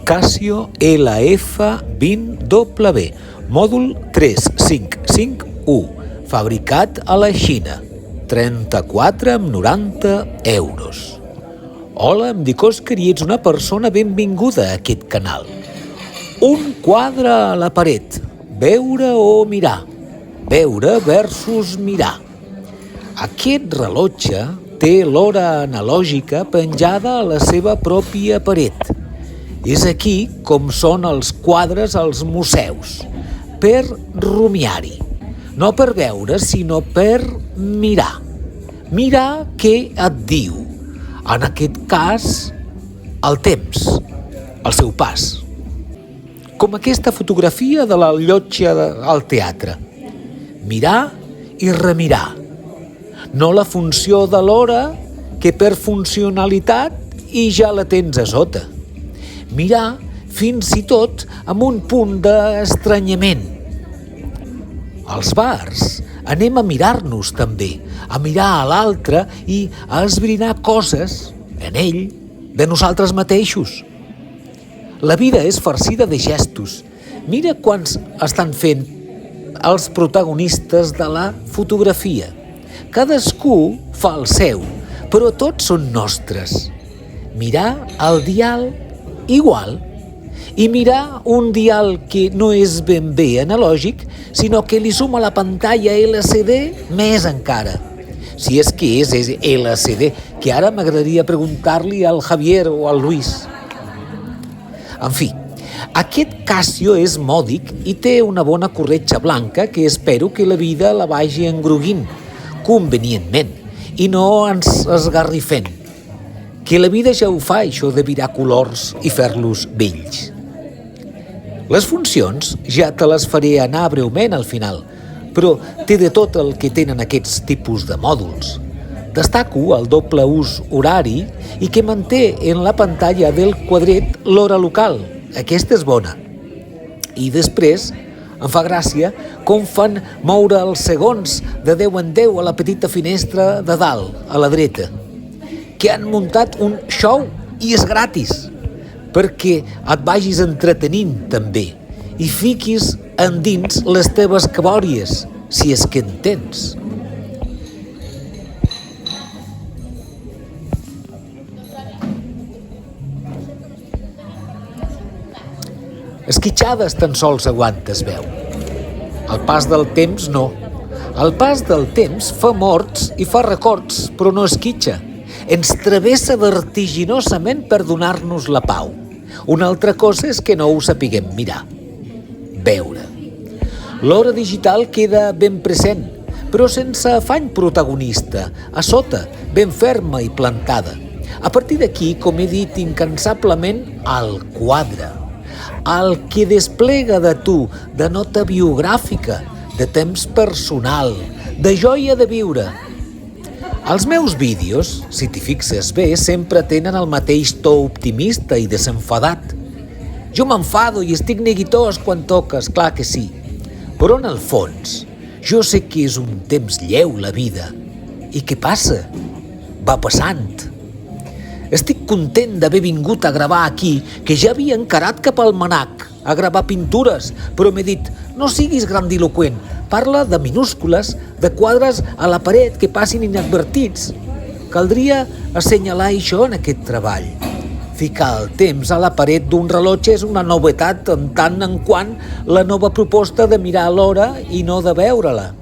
Casio LF20W, mòdul 3551, fabricat a la Xina, 34,90 €. Hola, em dic Òscar i ets una persona benvinguda a aquest canal. Un quadre a la paret, veure o mirar, veure versus mirar. Aquest rellotge té l'hora analògica penjada a la seva pròpia paret. És aquí com són els quadres als museus, per rumiar-hi. No per veure, sinó per mirar. Mirar què et diu. En aquest cas, el temps, el seu pas. Com aquesta fotografia de la llotja al teatre. Mirar i remirar. No la funció de l'hora, que per funcionalitat i ja la tens a sota. Mirar fins i tot amb un punt d'estranyament. Als bars anem a mirar-nos també, a mirar a l'altre i a esbrinar coses, en ell, de nosaltres mateixos. La vida és farcida de gestos. Mira quants estan fent els protagonistes de la fotografia. Cadascú fa el seu, però tots són nostres. Mirar el dial igual, i mirar un dial que no és ben bé analògic, sinó que li suma la pantalla LCD més encara. Si és que és LCD, que ara m'agradaria preguntar-li al Javier o al Luis. En fi, aquest Casio és mòdic i té una bona corretja blanca que espero que la vida la vagi engruguint, convenientment, i no ens esgarrifent. Que la vida ja ho fa, això de virar colors i fer-los bells. Les funcions ja te les faré anar breument al final, però té de tot el que tenen aquests tipus de mòduls. Destaco el doble ús horari i que manté en la pantalla del quadret l'hora local. Aquesta és bona. I després em fa gràcia com fan moure els segons de 10 en 10 a la petita finestra de dalt, a la dreta. Que han muntat un show i és gratis, perquè et vagis entretenint també i fiquis endins les teves cabòries, si és que en tens. Esquitxades tan sols aguantes, veu. El pas del temps no. El pas del temps fa morts i fa records, però no esquitxa. Ens travessa vertiginosament per donar-nos la pau. Una altra cosa és que no ho sapiguem mirar. Veure. L'hora digital queda ben present, però sense afany protagonista, a sota, ben ferma i plantada. A partir d'aquí, com he dit incansablement, el quadre. El que desplega de tu, de nota biogràfica, de temps personal, de joia de viure. Els meus vídeos, si t'hi fixes bé, sempre tenen el mateix to optimista i desenfadat. Jo m'enfado i estic neguitós quan toques, clar que sí. Però en el fons, jo sé que és un temps lleu la vida. I què passa? Va passant. Estic content d'haver vingut a gravar aquí, que ja havia encarat cap al Manac, a gravar pintures, però m'he dit, no siguis grandiloqüent, parla de minúscules, de quadres a la paret que passin inadvertits. Caldria assenyalar això en aquest treball. Ficar el temps a la paret d'un rellotge és una novetat en tant en quant la nova proposta de mirar l'hora i no de veure-la.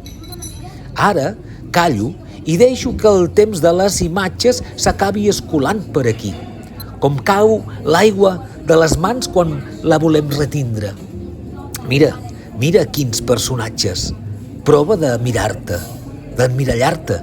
Ara callo i deixo que el temps de les imatges s'acabi escolant per aquí, com cau l'aigua de les mans quan la volem retindre. Mira quins personatges. Prova de mirar-te, d'emmirallar-te.